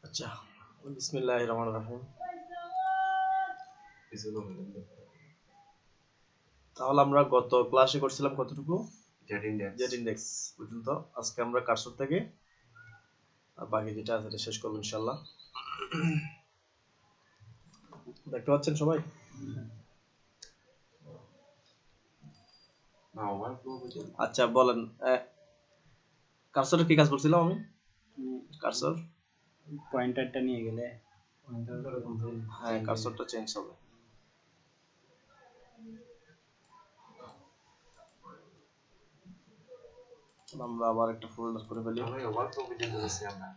আচ্ছা, বিসমিল্লাহির রহমানির রহিম। তাহলে আমরা গত ক্লাসে করছিলাম কতটুকু? জেড ইন্ডেক্স পর্যন্ত। আজকে আমরা কার্সর থেকে বাকি যেটা আছে সেটা শেষ করব ইনশাআল্লাহ। দেখতে পাচ্ছেন সবাই? আচ্ছা বলেন, কার্সরের কি কাজ করছিলাম আমি? কার্সর পয়েন্টারটা নিয়ে গেলে হ্যাঁ, কার্সরটা চেঞ্জ হবে। আমরা আবার একটা ফোল্ডার করে ফেলি। আমি অবাক হয়ে গেছি আমরা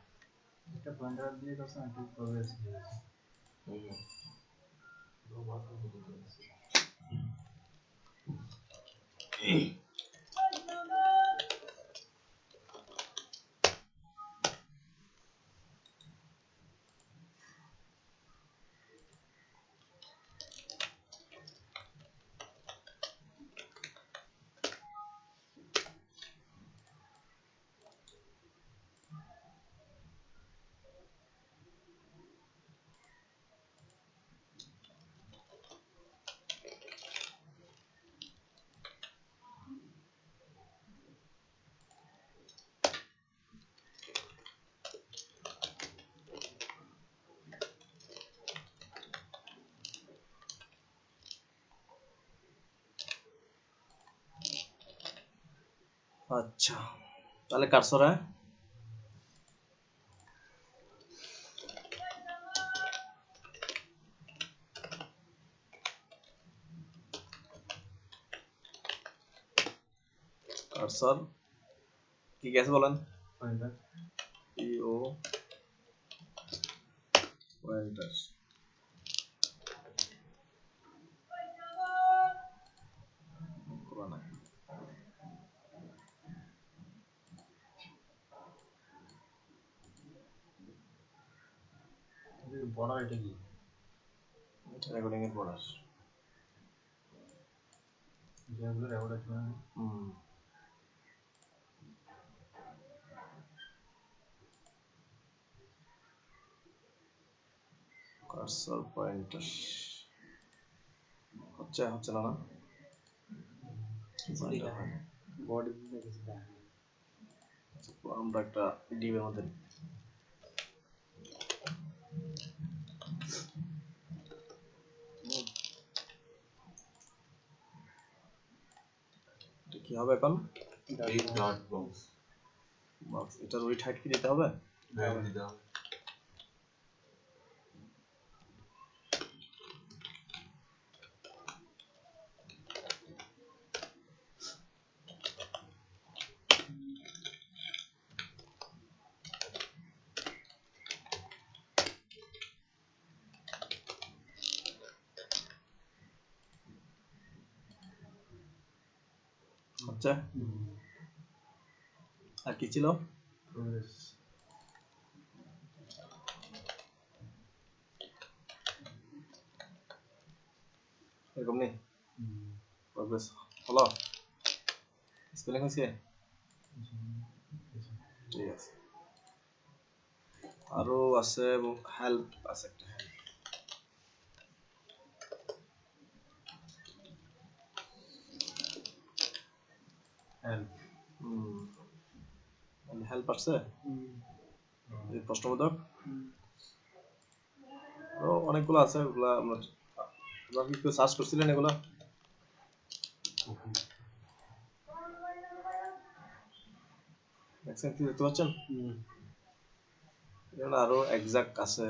এটা পয়েন্টার দিয়ে করছি না ঠিক প্রোগ্রেস দিয়েছি অবাক হয়ে গেছি। আচ্ছা, তাহলে কার্সর কার্সর কি গেছে বলেন? পয়েন্টার পিও পয়েন্টার। বড় এটা কি রেকর্ডিং এর বর্ডার যেগুলো রেকর্ড আছে না কার্সর পয়েন্টার হচ্ছে না না বডি দিয়ে কিছু দেখা আমরা একটা ডিবের মধ্যে কি হবে এখন? বক্স এটার ওয়েট হাইট কি দিতে হবে? আচ্ছা, আর কি ছিল? প্রোগ্রেস এরকম নেই প্রোগ্রেস হলো, স্পেলিং হয়েছে ঠিক আছে। আরো আছে হেল্প আছে একটা হেল্প হেল্প আছে এই প্রশ্নবোধক আরো অনেকগুলো আছে, ওগুলা আমরা কি কেউ সার্চ করছিলেন এগুলা? দেখছেন কি দেখতে পাচ্ছেন? এগুলো আরো এক্সাক্ট আছে,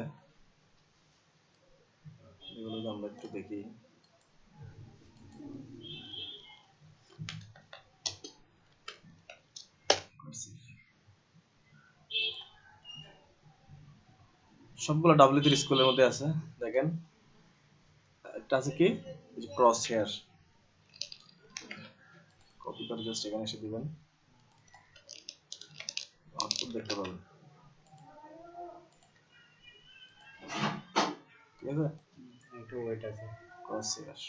এগুলো আমরা একটু দেখি। সবগুলো W3 স্কুলের মধ্যে আছে, দেখেন একটা আছে কি ক্রস হেয়ার, কপি করে জাস্ট এখানে এসে দিবেন, আউটপুট দেখতে পাবেন। ঠিক আছে, একটু ওয়েট আছে ক্রস হেয়ার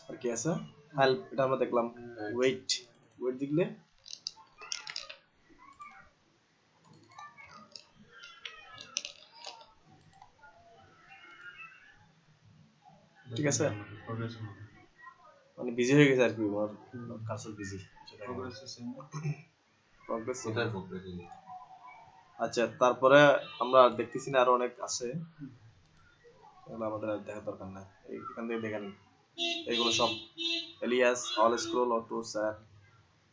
আর কি আছে হেল্প, এটা আমরা দেখলাম। ওয়েট ওয়েট দিলে ঠিক আছে, মানে বিজি হয়ে গেছে আর কি, আমার কার্সর বিজি। প্রগ্রেস আচ্ছা, তারপরে আমরা দেখতেছি না আরো অনেক আছে, এগুলো আমাদের আর দেখার দরকার নাই, এখান থেকে দেখে নিন। এগুলো সব এলিয়াস, অল স্ক্রল, অটো স্যার,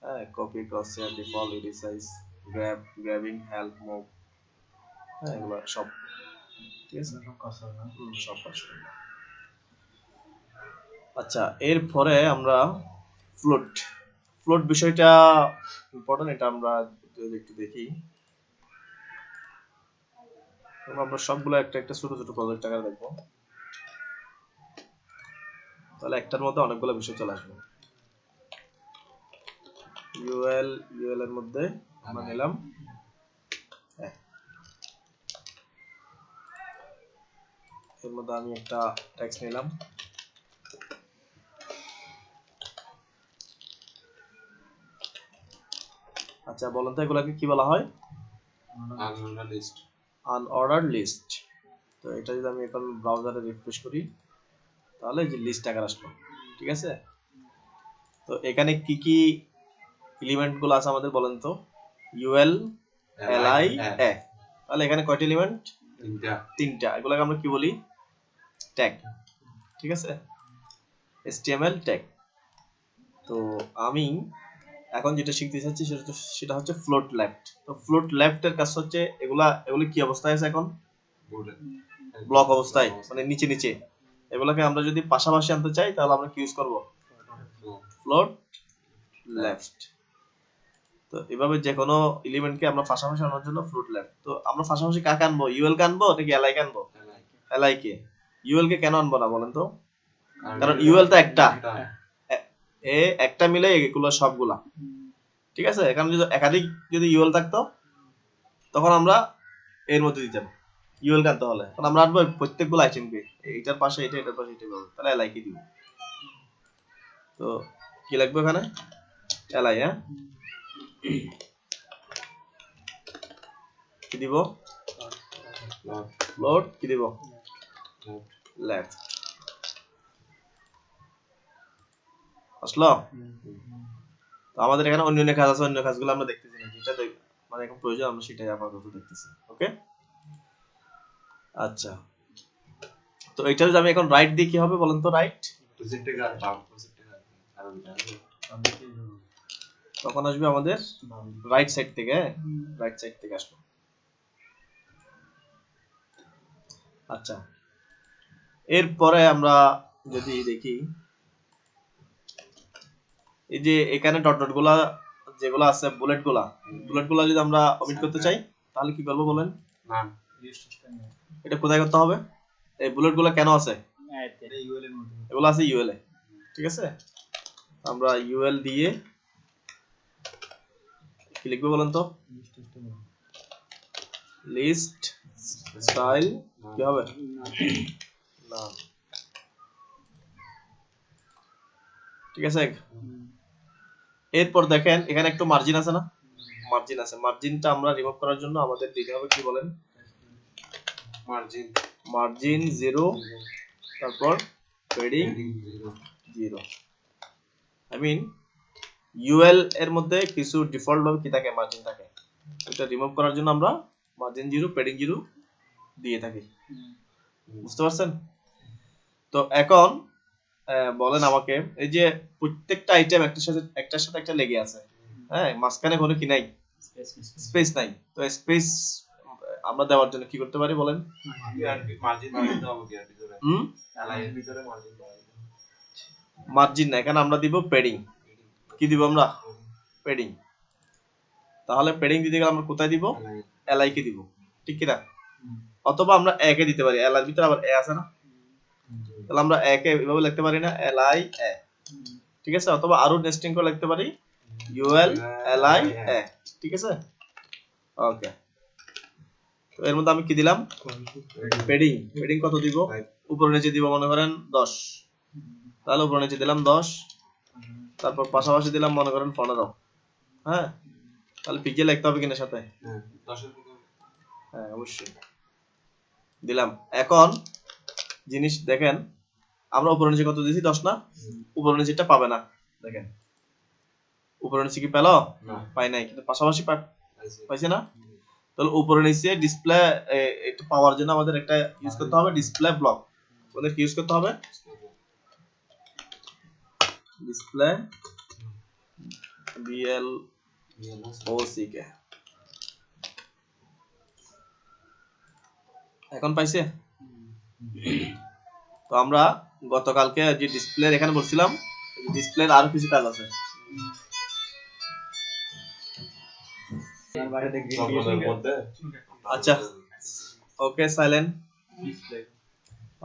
হ্যাঁ, copy, cross share, default, resize, grab, grabbing, help, move, হ্যাঁ, এগুলো সব ঠিক আছে, সব কার্সর। আচ্ছা, এরপরে আমরা ফ্লোট। ফ্লোট বিষয়টা ইম্পর্টেন্ট, এটা আমরা একটু দেখি। আমরা সবগুলো একটা একটা ছোট ছোট প্রজেক্ট আকারে দেখবো, তাহলে একটার মধ্যে অনেকগুলো বিষয় চলে আসবে। ইউএল এর মধ্যে আমরা নিলাম এর মধ্যে আমি একটা টেক্সট নিলাম। আচ্ছা, বলেন তো এগুলাকে কি বলা হয়? আনঅর্ডারড লিস্ট। তো এটা যদি আমি এখন ব্রাউজারে রিফ্রেশ করি, তাহলে যে লিস্ট আকার আসলো, ঠিক আছে। তো এখানে কি কি এলিমেন্ট গুলো আছে আমাদের বলেন তো? ইউএল, এলআই, এ। তাহলে এখানে কয়টা এলিমেন্ট? তিনটা। এগুলোকে আমরা কি বলি? ট্যাগ, ঠিক আছে, HTML ট্যাগ। তো আমি এখন যেটা শিখতে চাচ্ছি সেটা হচ্ছে ফ্লোট লেফট। তো ফ্লোট লেফট এর কাজ হচ্ছে এগুলি কি অবস্থায় আছে এখন? ব্লক অবস্থায়, মানে নিচে নিচে। এগুলোকে আমরা যদি পাশাপাশি আনতে চাই তাহলে আমরা কি ইউজ করব? Float left. তো এভাবে যে কোনো এলিমেন্টকে আমরা পাশাপাশি আনার জন্য ফ্লোট লেফট। তো আমরা পাশাপাশি কাকে আনবো? ইউএল কে আনবো নাকি এলআই কে আনবো? এলআই কে। ইউএল কে কেন আনবো না বলেন তো? কারণ ইউএল তো একটা, একটা মিলে এগুলো সবগুলা, ঠিক আছে। এখানে যদি একাধিক যদি ইউএল থাকতো তখন আমরা এর মধ্যে দিতাম ইউএল কে আনতে হলে। কারণ আমরা আনবো প্রত্যেকগুলো আইটেমকে, এইটার পাশে এটা, এটার পাশে এটা পাবো, তাহলে এলআই কে দিব। তো কি লাগবে এখানে? এলআই, হ্যাঁ, কি দিব? ফ্লোট কি দিব? লেফট। আসলো? তো আমাদের এখানে অন্য কাজ আছে, অন্য কাজগুলো আমরা দেখতেছি না, যেটা মানে এখন প্রয়োজন আমরা সেটাই আপাতত দেখতেছি। ওকে, আচ্ছা। তো এটা যদি আমি এখন রাইট দিই কি হবে বলেন তো? রাইট তখন আসবে আমাদের রাইট সাইড থেকে, রাইট সাইড থেকে আসলো। আচ্ছা, এরপরে আমরা যদি দেখি, এই যে এখানে ডট ডট গুলা যেগুলো আছে, বুলেট গুলা যদি আমরা অমিট করতে চাই তাহলে কি করবো বলেন? এটা কোথায় করতে হবে? এই বুলেট গুলা কেন আছে? এগুলো আছে ইউএল এ, ঠিক আছে। আমরা ইউএল দিয়ে কি লিখবো বলেন তো? লিস্ট স্টাইল কি হবে? না, ঠিক আছে। এরপর দেখেন এখানে একটু মার্জিন আছে না? মার্জিন আছে। মার্জিনটা আমরা রিমুভ করার জন্য আমাদের দিতে হবে কি বলেন? মার্জিন 0, তারপর পেডিং 0। আই মিন ইউএল এর মধ্যে কিছু ডিফল্ট ভাবে কি থাকে? মার্জিন থাকে। এটা রিমুভ করার জন্য আমরা মার্জিন 0, পেডিং 0 দিয়ে থাকি। বুঝতে পারছেন? তো এখন বলেন আমাকে, এই যে প্রত্যেকটা আইটেম একটার সাথে একটা লেগে আছে, হ্যাঁ, মাঝখানে কোনো কি নাই? স্পেস নাই। তো স্পেস আমরা দেওয়ার জন্য কি করতে পারি বলেন? মার্জিন না, এখানে আমরা দিব পেডিং। কি দিব আমরা? পেডিং। তাহলে পেডিং দিতে গেলে আমরা কোথায় দিব? এলআই কে দিব, ঠিক কি না? অথবা আমরা এ কে দিতে পারি, এল এর ভিতরে আবার এ আছে না, তাহলে আমরা এ কে এভাবে লিখতে পারি না, এলআই এ, ঠিক আছে। অথবা আরো নেস্টিং করে লিখতে পারি ইউএল এলআই এ, ঠিক আছে। ওকে, তো এর মধ্যে আমি কি দিলাম? পেডিং। পেডিং কত দিব? উপরে নিচে দিব মনে করেন 10, তাহলে উপরে নিচে দিলাম 10, তারপর পাশাপাশি দিলাম মনে করেন 15। হ্যাঁ, তাহলে পিকে লিখতে হবে কিনা সাথে? হ্যাঁ 10 এর ভিতরে হ্যাঁ অবশ্যই দিলাম। এখন জিনিস দেখেন, আমরা উপর নিচে কত দিয়েছি? 10 না? উপর নিচেটা পাবে না। দেখেন উপর নিচে কি পেলো? না পাই নাই, কিন্তু পাশাপাশি পাইছে পাইছে না? তাহলে উপরে নিচে ডিসপ্লে এটা পাওয়ার জন্য আমাদের একটা ইউজ করতে হবে, ডিসপ্লে ব্লক। আমাদের কি ইউজ করতে হবে? Display BLOCK। এখন পাইছে? তো আমরা গতকালকে যে ডিসপ্লে এখানে বলছিলাম, ডিসপ্লের আরো কিছু কাজ আছে। তার বাইরে আচ্ছা ওকে সাইলেন্ট।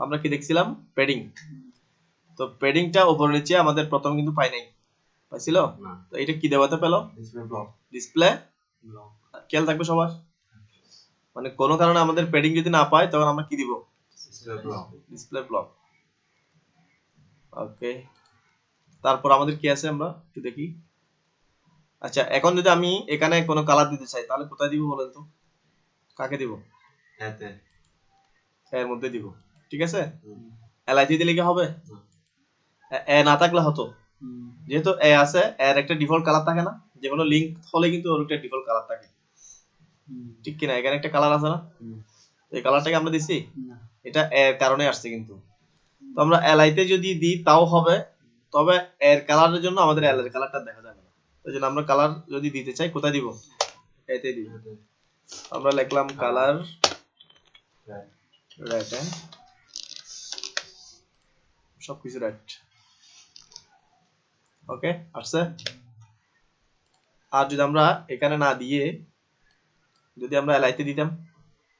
আমরা কি দেখছিলাম? প্যাডিং। তো প্যাডিংটা উপর নিচে আমাদের প্রথম কিন্তু পাই নাই, পাইছিল? তো এটা কি দেওয়াতে পেলো? Display block. খেয়াল থাকবে সবার, মানে কোনো কারণে আমাদের প্যাডিং যদি না পাই তখন আমরা কি দিব? Display block. ওকে, তারপর আমাদের কি আছে আমরা একটু দেখি। আচ্ছা এখন যদি আমি এখানে কোনো কালার দিতে চাই তাহলে কোথায় দিব বলেন তো? কাকে দিব? এর মধ্যে দিব, ঠিক আছে? এলআইটি দিলে কি হবে? এ না থাকলে হতো, যেহেতু এ আছে, এর একটা ডিফল্ট কালার থাকে না? যে কোনো লিংক হলে কিন্তু ওর একটা ডিফল্ট কালার থাকে, ঠিক কিনা? এখানে একটা কালার আছে না? এই কালারটাকে আমরা দিছি, এটা এর কারণে আসছে কিন্তু। তো আমরা এলআইতে যদি দিই তাও হবে, তবে এর কালারের জন্য আমাদের এল এর কালারটা দেখা যাবে না। এই জন্য আমরা কালার যদি দিতে চাই কোথায় দিব? এতে দিব। আমরা লিখলাম কালার রেড, সবকিছু রেড। ওকে আসছে। আর যদি আমরা এখানে না দিয়ে যদি আমরা এলআইতে দিতাম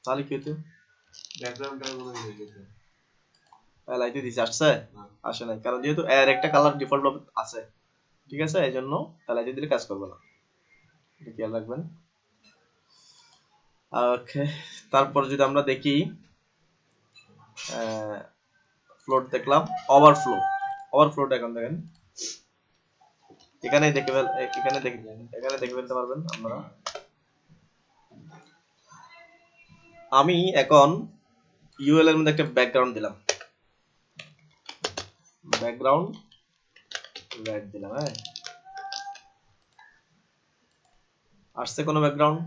তাহলে কি হতো? ব্যাকগ্রাউন্ডটা মনে হয়ে যেত। এলআইতে দিছে, আসছে? আসে নাই, কারণ যেহেতু এর একটা কালার ডিফল্ট আছে, ঠিক আছে? এই জন্য এলআইতে দিলে কাজ করবে না, এটা খেয়াল রাখবেন। ওকে, তারপর যদি আমরা দেখি ফ্লোট দেখলাম, ওভারফ্লোটা এখন দেখেন, এখানে দেখে ফেলতে পারবেন আপনারা। আমি এখন ইউএল এর মধ্যে একটা ব্যাকগ্রাউন্ড দিলাম, ব্যাকগ্রাউন্ড রেড দিলাম। হ্যাঁ, আসছে কোনো ব্যাকগ্রাউন্ড?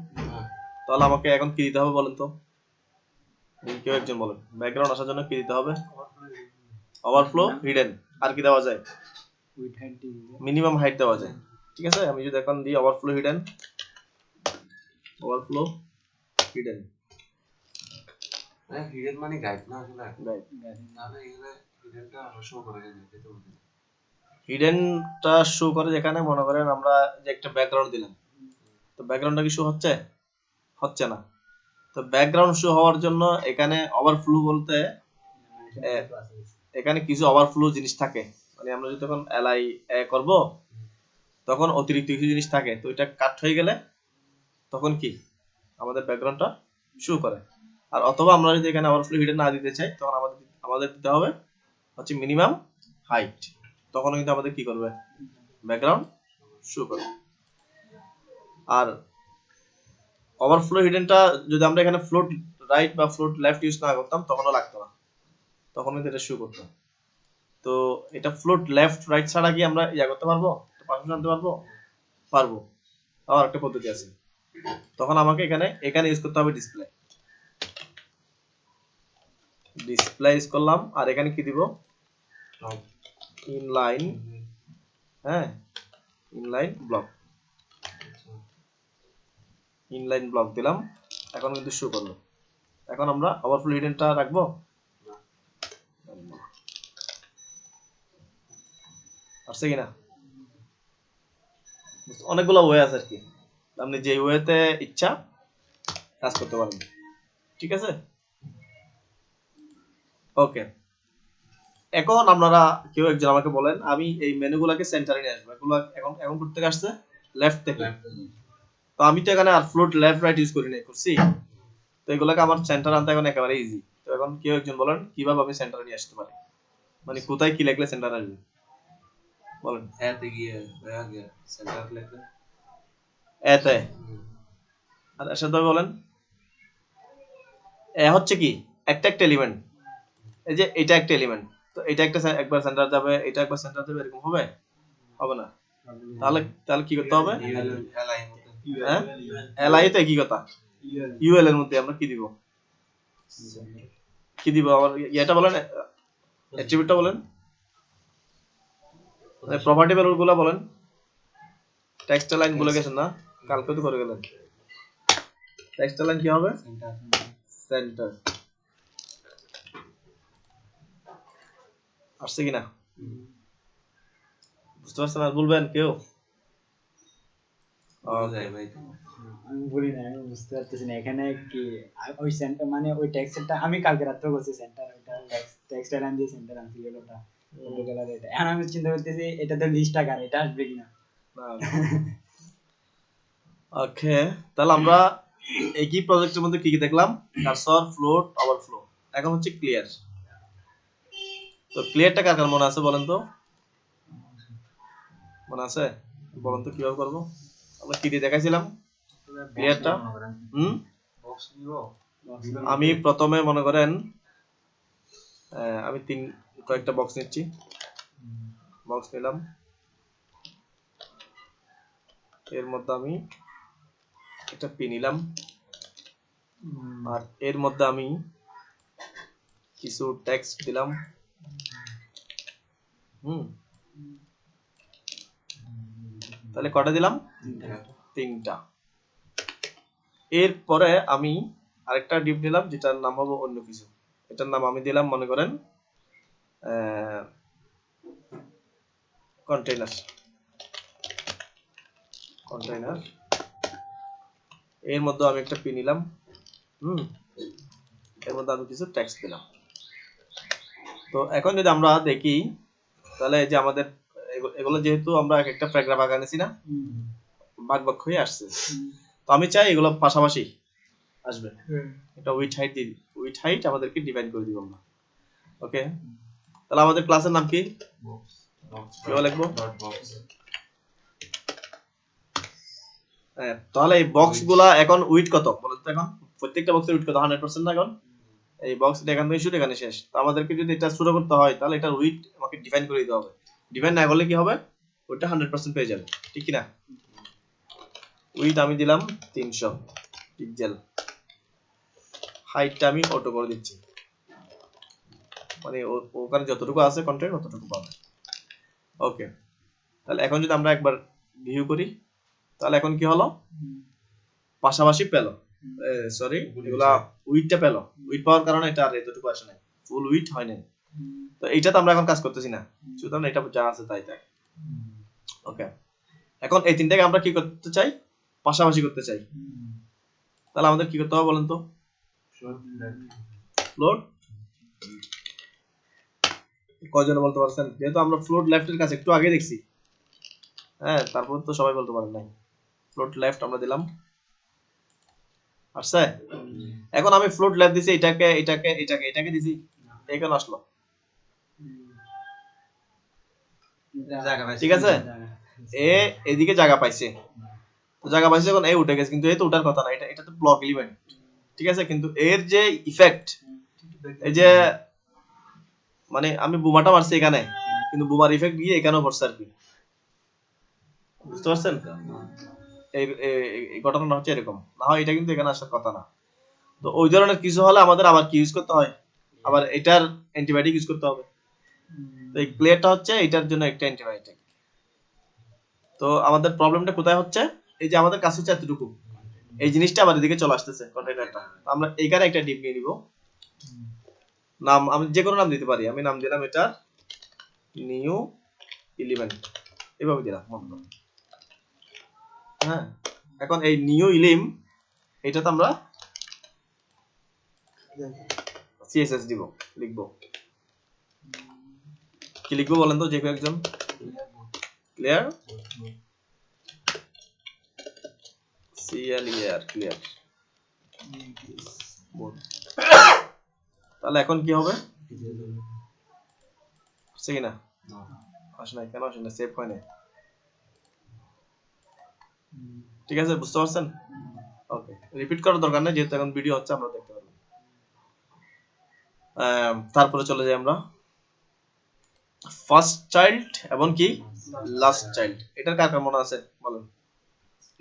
তাহলে আমাকে এখন কি দিতে হবে বলেন তো? কেউ একজন বলেন, ব্যাকগ্রাউন্ড আসার জন্য কি দিতে হবে? ওভারফ্লো, হিডেন, আর কি দেওয়া যায়? মিনিমাম হাইট দেওয়া যায়, ঠিক আছে? আমি যদি এখন দিই ওভারফ্লো হিডেন, হ্যাঁ হিডেন মানে গাইড না আসলে গাইড। তাহলে এখানে হিডেনটা শো করে যেতে হবে। হিডেনটা শো করে যেখানে মনে করেন আমরা যে একটা ব্যাকগ্রাউন্ড দিলাম, তো ব্যাকগ্রাউন্ডটা কি শো হচ্ছে? হচ্ছে না। তো ব্যাকগ্রাউন্ড শো হওয়ার জন্য এখানে ওভারফ্লো বলতে এখানে কিছু ওভারফ্লো জিনিস থাকে, মানে আমরা যদি তখন এলআই করব তখন অতিরিক্ত কিছু জিনিস থাকে, তো এটা কাট হয়ে গেলে তখন কি আমাদের ব্যাকগ্রাউন্ডটা শো করে। আর অথবা আমরা যদি এখানে ওভারফ্লো হিডেন না দিতে চাই তখন আমাদের দিতে হবে হচ্ছে মিনিমাম হাইট, তখন কিন্তু আমাদের কি করবে? ব্যাকগ্রাউন্ড শো করবে। আর ওভারফ্লো হিডেনটা যদি আমরা এখানে ফ্লোট রাইট বা ফ্লোট লেফট ইউজ না করতাম তখনও লাগতো না, তখন কিন্তু এটা শো করতো। তো এটা ফ্লোট লেফট রাইট ছাড়া কি আমরা ইয়া করতে পারবো? পারমিশন আনতে পারবো? পারবো। আবার একটা পদ্ধতি আছে, তখন আমাকে এখানে ইউজ করতে হবে ডিসপ্লে ইউজ করলাম, আর এখানে কি দিব? ইনলাইন, হ্যাঁ ইনলাইন ব্লক দিলাম, এখন কিন্তু শো করলো। এখন আমরা ওভারফ্লো হিডেনটা রাখবো, আসছে কিনা? অনেকগুলো ওয়ে আছে আর কি, আপনি যে ওয়েতে ইচ্ছা কাজ করতে পারেন, ঠিক আছে? ওকে, এখন আপনারা কেউ একজন আমাকে বলেন, আমি এই মেনুগুলোকে সেন্টারে নিয়ে আসবো, এগুলো এখন করতে আসছে লেফট থেকে, তো আমি তো এখানে আর ফ্লোট লেফট রাইট ইউজ করি নাই, করছি? তো এগুলোকে আমার সেন্টার আনতে এখন একেবারে ইজি। তো এখন কেউ একজন বলেন কিভাবে আমি সেন্টারে নিয়ে আসতে পারি, মানে কোথায় কি লিখলে সেন্টার আসবে? বলেন এতে গিয়ে আগে সেন্টার লেখা এতে, আর এর সাথে বলেন এ হচ্ছে কি একটা একটা এলিমেন্ট, এই যে এটা একটা এলিমেন্ট, তো এটা একটা একবার সেন্টার যাবে, এটা একবার সেন্টার যাবে, এরকম হবে? হবে না। তাহলে তাহলে কি করতে হবে? এলাই মতো হ্যাঁ, এলআই তে কি কথা, ইউএল এর মধ্যে আমরা কি দিব, কি দিব আবার এটা বলেন, অ্যাট্রিবিউটটা বলেন, প্রপার্টি ভ্যালু গুলো বলেন, টেক্সট লাইন ভুলে গেছেন না, কালকে তো করে গেলেন। টেক্সট লাইন কি হবে? Centre centre. আসছে কিনা বুঝতে পারছেন? আর বলবেন কেউ? যায় ভাই আমি বলি না, আমি বুঝতে পারতেছি না এখানে কি ওই সেন্টার মানে ওই টেক্সটটা আমি কালকে রাত্রে করছি সেন্টার, ওইটা টেক্সট লাইন দিয়ে সেন্টার আনছি গেল ওটা ফটো কালার এটা। এখন আমি চিন্তা করতেছি এটা তো লিস্ট আকার, এটা আসবে কিনা। ওকে, তাহলে আমরা একই প্রজেক্টের মধ্যে কি কি দেখলাম? Cursor, float, overflow. এখন হচ্ছে ক্লিয়ার। তো ক্লিয়ারটা কার কার মনে আছে বলেন তো? মনে আছে? বলেন তো কিভাবে করবো? আমরা কি দিয়ে দেখাইছিলাম ক্লিয়ারটা? বক্স নিব আমি প্রথমে মনে করেন আমি কয়েকটা বক্স নিচ্ছি, বক্স নিলাম, এর মধ্যে আমি একটা পি নিলাম, আর এর মধ্যে আমি কিছু টেক্সট দিলাম। তাহলে কটা দিলাম? তিনটা। এরপরে আমি আরেকটা ডিপ নিলাম যেটার নাম হবে অন্য কিছু, এটার নাম আমি দিলাম মনে করেন কন্টেইনার। কন্টেইনার এর মধ্যে আমি একটা পি নিলাম, এর মধ্যে আমি কিছু টেক্সট দিলাম। তো এখন যদি আমরা দেখি তাহলে এই যে আমাদের এগুলো যেহেতু আমরা এক একটা প্যারাগ্রাফ আগে এনেছি না, ভাগ ভাগ হয়ে আসছে, তো আমি চাই এগুলো পাশাপাশি আসবে। এটা উইথ হাইট দিই, উইথ হাইট আমাদেরকে ডিফাইন করে দিব আমরা। ওকে, তাহলে আমাদের ক্লাসের নাম কি? বক্স বক্স কি লিখবো? ডট বক্স তাহলে এই বক্স গুলা এখন উইথ কত বলেন তো? এখন প্রত্যেকটা বক্সের উইথ কত? 100% না? এখন এই বক্স এখান থেকে শুরু, এখানে শেষ। তো আমাদেরকে যদি এটা শুরু করতে হয় তাহলে এটা উইথ আমাকে ডিফাইন করে দিতে হবে। ডিফাইন না করলে কি হবে? ওইটা 100% পেয়ে যাবে, ঠিক কি না? উইথ আমি দিলাম 300 পিক্সেল, হাইটটা আমি অটো করে দিচ্ছি, মানে ওখানে যতটুকু আছে কন্টেন্ট ততটুকু পাবে। ওকে, তাহলে এখন যদি আমরা একবার ভিউ করি তাহলে এখন কি হলো? পাশাপাশি পেল, সরি এগুলা উইথটা পেল। উইথ পাওয়ার কারণে এটা আর এতটুকু আসে নাই, ফুল উইথ হয় নাই। তো এইটাতে আমরা এখন কাজ করতেছি না, সুতরাং এটা যা আছে তাই তাই। ওকে, এখন এই তিনটাকে আমরা কি করতে চাই? পাশাপাশি করতে চাই। তাহলে আমাদের কি করতে হবে বলেন তো? ফ্লোট কয়জন বলতে পারছেন? যেহেতু আমরা ফ্লোট লেফটের কাছে একটু আগে দেখছি, হ্যাঁ, তারপর তো সবাই বলতে পারেন নাই। ফ্লোট লেফট আমরা দিলাম, আসছে? এখন আমি ফ্লোট লেফট দিছি, এটাকে এটাকে এটাকে এটাকে দিছি, এখানে আসলো, ঠিক আছে? এ এদিকে জায়গা পাইছে, তো জায়গা পাইছে, এখন এ উঠে গেছে, কিন্তু এ তো উঠার কথা না, এটা এটা তো ব্লক এলিমেন্ট, ঠিক আছে? কিন্তু এর যে ইফেক্ট, এই যে মানে আমি বোমাটা মারছি এখানে, কিন্তু বোমার ইফেক্ট গিয়ে এখানেও পড়ছে আর কি, বুঝতে পারছেন? এই ঘটনাটা হচ্ছে এরকম, না হয় এটা কিন্তু এখানে আসার কথা না। তো ওই ধরনের কিছু হলে আমাদের আবার কি ইউজ করতে হয়? আবার এটার অ্যান্টিবায়োটিক ইউজ করতে হবে। তো এই ক্লিয়ারটা হচ্ছে এটার জন্য একটা অ্যান্টিবায়োটিক। তো আমাদের প্রবলেমটা কোথায় হচ্ছে? এই যে আমাদের কাছে হচ্ছে এতটুকু, এই জিনিসটা আবার এদিকে চলে আসতেছে কন্টেইনারটা। আমরা এইখানে একটা ডিপ নিয়ে নিব, নাম আমি যে কোনো নাম দিতে পারি, আমি নাম দিলাম এটা নিউ এলিমেন্ট, এভাবে দিলাম মনে করুন। হ্যাঁ, এখন এই নিউ ইলিম এটাতে আমরা সিএসএস দিব, লিখবো কি লিখবো বলেন তো যে কেউ একজন? Clear, clear clear. তাহলে এখন কি হবে? হচ্ছে কিনা? আসে নাই, কেন আসে না? সেভ হয় না। ঠিক আছে, বুঝতে পারছেন? ওকে, রিপিট করার দরকার নেই, যেহেতু এখন ভিডিও হচ্ছে আমরা দেখতে পারবো। তারপরে চলে যাই আমরা ফার্স্ট চাইল্ড এবং কি লাস্ট চাইল্ড। এটার কার কার মনে আছে বলেন?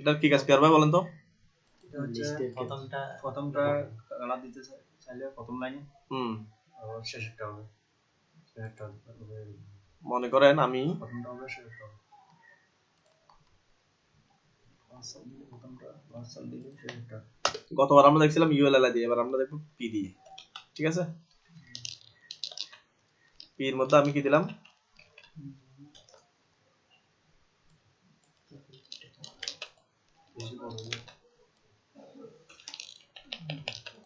এটার কি কাজ করবে বলেন তো? এটা হচ্ছে প্রথমটা কালার দিতে চাইলে প্রথম লাইনে, আর শেষেরটা হবে মনে করেন আমি প্রথমটা হবে শেষেরটা হবে। প্রথমটা দিলে শেষেরটা। গতবার আমরা দেখছিলাম ইউএলএল দিয়ে, এবার আমরা দেখব পি দিয়ে। ঠিক আছে, পি এর মধ্যে আমি কি দিলাম?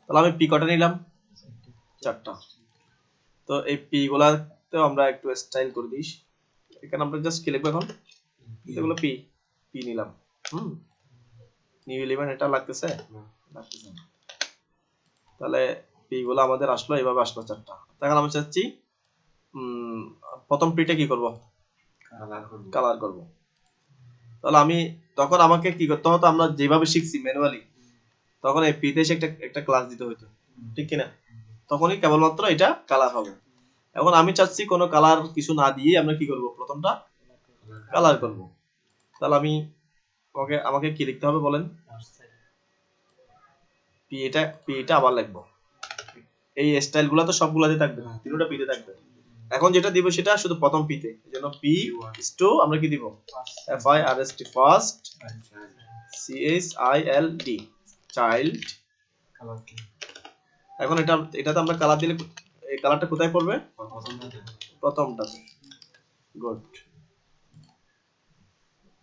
তাহলে আমি পি কটা নিলাম? 4টা। তো এই পি গুলাতে আমরা একটু স্টাইল করে দিই। এখানে আমরা জাস্ট কি লিখবো এখন? এগুলো পি পি নিলাম। নিউ এলিমেন্ট এটা লাগতেছে? লাগতেছে না। তাহলে পি গুলো আমাদের আসলো, এইভাবে আসলো 4টা। এখন আমি চাচ্ছি প্রথম পিটা কি করব? কালার করব। তাহলে আমি তখন আমাকে কি করতে হতো? আমরা যেভাবে শিখছি ম্যানুয়ালি, তখন এই পিতে এসে একটা ক্লাস দিতে হতো, ঠিক কিনা? তখনই কেবলমাত্র এটা কালার হবে। এখন আমি চাচ্ছি কোনো কালার কিছু না দিয়ে আমরা কি করব? প্রথমটা কালার করব। তাহলে আমি আমাকে কি লিখতে হবে বলেন? পি এটা আবার লিখবো। এই স্টাইল গুলো তো সবগুলাতে থাকবে না, তিনটা পিতে থাকবে। এখন যেটা দিব সেটা শুধু প্রথম পিতে, এজন্য পি ইজ টু আমরা কি দিব? F I R S T first, C H I L D child. এখন এটাতে আমরা কালার দিলে এই কালারটা কোথায় পড়বে? প্রথমটাতে। গুড।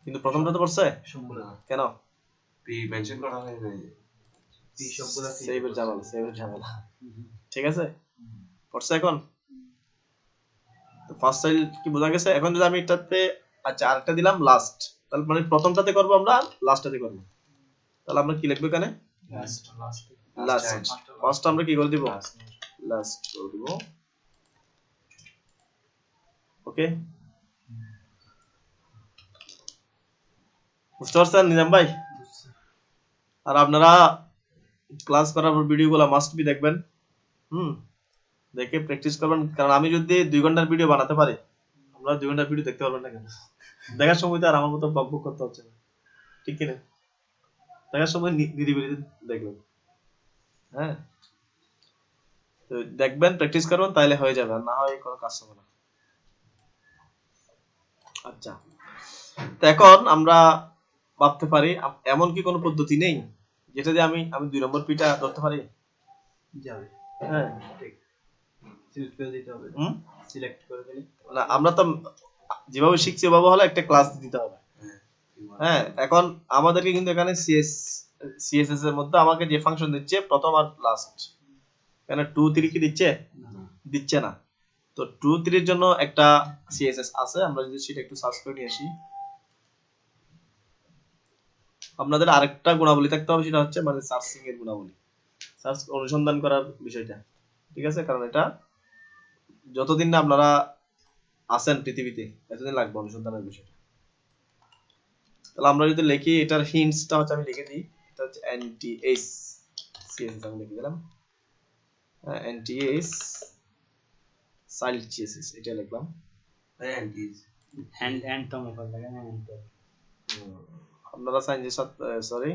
কিন্তু প্রথমটাতে পড়ছে কেন? পি মেনশন করা হয় নাই, পি সবগুলা সেভের ঝামেলা। ঠিক আছে, পড়ছে এখন? তো ফার্স্ট চাইল্ড কি বোঝা গেছে? এখন যদি আমি এটাতে আচ্ছা আরেকটা দিলাম লাস্ট, তাহলে মানে প্রথমটাতে করব আমরা, লাস্টটাতে করব। তাহলে আমরা কি লিখব এখানে? লাস্ট। ফার্স্ট আমরা কি করে দিব? লাস্ট করে দিব। ওকে, বুঝতে পারছেন নিজাম ভাই? আর আপনারা ক্লাস করার পর ভিডিওগুলো মাস্ট বি দেখবেন। দেখে প্র্যাকটিস করবেন, কারণ আমি যদি 2 ঘন্টার ভিডিও বানাতে পারি, আপনারা 2 ঘন্টার ভিডিও দেখতে পারবেন না কেন? দেখার সময় তো আর আমার মতো বকবক করতে হচ্ছে না, ঠিক কিনা? দেখার সময় নিরিবিলি দেখবেন। হ্যাঁ, তো দেখবেন, প্র্যাকটিস করবেন, তাইলে হয়ে যাবে, আর না হয় কোনো কাজ হবে না। আচ্ছা, তো এখন আমরা ভাবতে পারি এমন কি কোনো পদ্ধতি নেই যেটা দিয়ে আমি 2 নম্বর পিটা ধরতে পারি? যাবে। হ্যাঁ, ঠিক। সিলেক্ট করে দিতে হবে। সিলেক্ট করে দিলে না, আমরা তো যেভাবে শিখছি ওভাবে হলে একটা ক্লাস দিতে হবে। হ্যাঁ, এখন আমাদেরকে কিন্তু এখানে সিএসএস এর মধ্যে আমাকে যে ফাংশন দিচ্ছে প্রথম আর লাস্ট, এখানে 2 3 কি দিচ্ছে? দিচ্ছে না। তো 2 3 এর জন্য একটা সিএসএস আছে, আমরা যদি সেটা একটু সার্চ করে নিয়ে আসি। আপনাদের আরেকটা গুণাবলী থাকতে হবে, সেটা হচ্ছে মানে সার্চিং এর গুণাবলী, সার্চ অনুসন্ধান করার বিষয়টা। ঠিক আছে, কারণ এটা যতদিন না আপনারা আছেন পৃথিবীতে এতদিন লাগবে অনুসন্ধানের বিষয়টা। তাহলে আমরা যদি লিখি, এটার হিন্টসটা হচ্ছে আমি লিখে দিই, এটা হচ্ছে এনটিএস সিএসএস আমি লিখে দিলাম। এনটিএস চাইল্ড সিএসএস এটা লিখলাম। এন্ড তো মুখে লাগে না এন্ড। আপনারা সায়েন্সের ছাত্র, সরি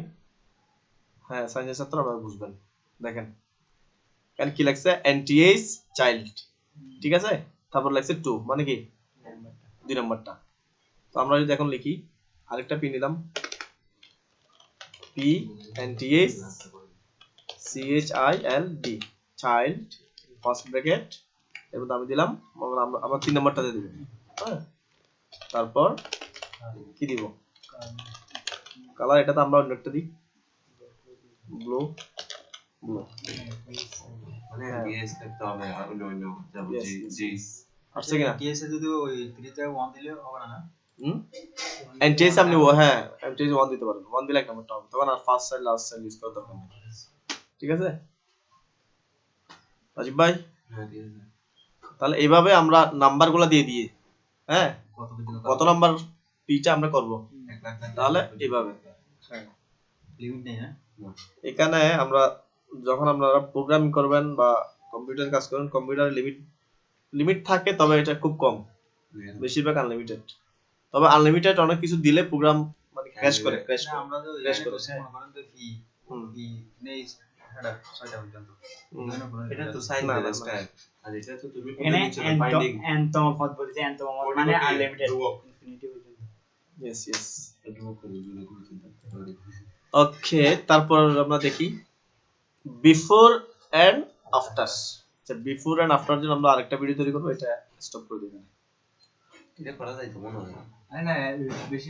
হ্যাঁ সায়েন্সের ছাত্র, আপনারা বুঝবেন। দেখেন এখানে কি লাগছে? এনটিএস চাইল্ড, ঠিক আছে? তারপর লাগছে 2, মানে কি 2 নাম্বারটা। তো আমরা যদি এখন লিখি, আরেকটা পি নিলাম, P NTS সিএইচআইএলডি child first bracket, এর মধ্যে আমি দিলাম আমরা 3 নাম্বারটাতে দিব। হ্যাঁ, তারপর কি দিব? কালার, এটাতে আমরা অন্য একটা দিই, ব্লু ব্লু। মানে ডিএস করতে হবে আর অন্য যাব জি আসছে কিনা? টিএস এ যদি ওই 3 তে 1 দিলে হবে না? এনটিএস আপনি হ্যাঁ এনটিএস 1 দিতে পারেন, 1 দিলে এক নাম্বারটা হবে, তখন আর first side last side use করতে দরকার নেই। ঠিক আছে রাজীব ভাই? হ্যাঁ ঠিক আছে। তাহলে এইভাবে আমরা নাম্বারগুলো দিয়ে হ্যাঁ কত নাম্বার পিটা আমরা করব তাহলে এইভাবে লিমিট নেই না এখানে আমরা যখন আপনারা প্রোগ্রামিং করবেন বা কম্পিউটার কাজ করেন কম্পিউটারে লিমিট থাকে, তবে এটা খুব কম, বেশিরভাগ আনলিমিটেড। তবে আনলিমিটেড অনেক কিছু দিলে প্রোগ্রাম মানে ক্র্যাশ করে আমরা তো ক্র্যাশ করে। মনে করেন তো ফি নেই এটা 6টা পর্যন্ত এটা তো সাইজ না, না, দ্বারা না। স্টাইল আর এটা তো তুমি এখানে বাইন্ডিং এনতম পদ বলছে, এনতম পদ মানে আনলিমিটেড ইনফিনিটি পর্যন্ত। Yes yes. একটু করে জুড়ে করে চিন্তা করে ওকে, তারপর আমরা দেখি বিফোর এন্ড আফটার। আচ্ছা, বিফোর এন্ড আফটার জন্য আমরা আরেকটা ভিডিও তৈরি করব, এটা স্টপ করে দিবেন। এটা করা যায় তো মনে হয় না বেশি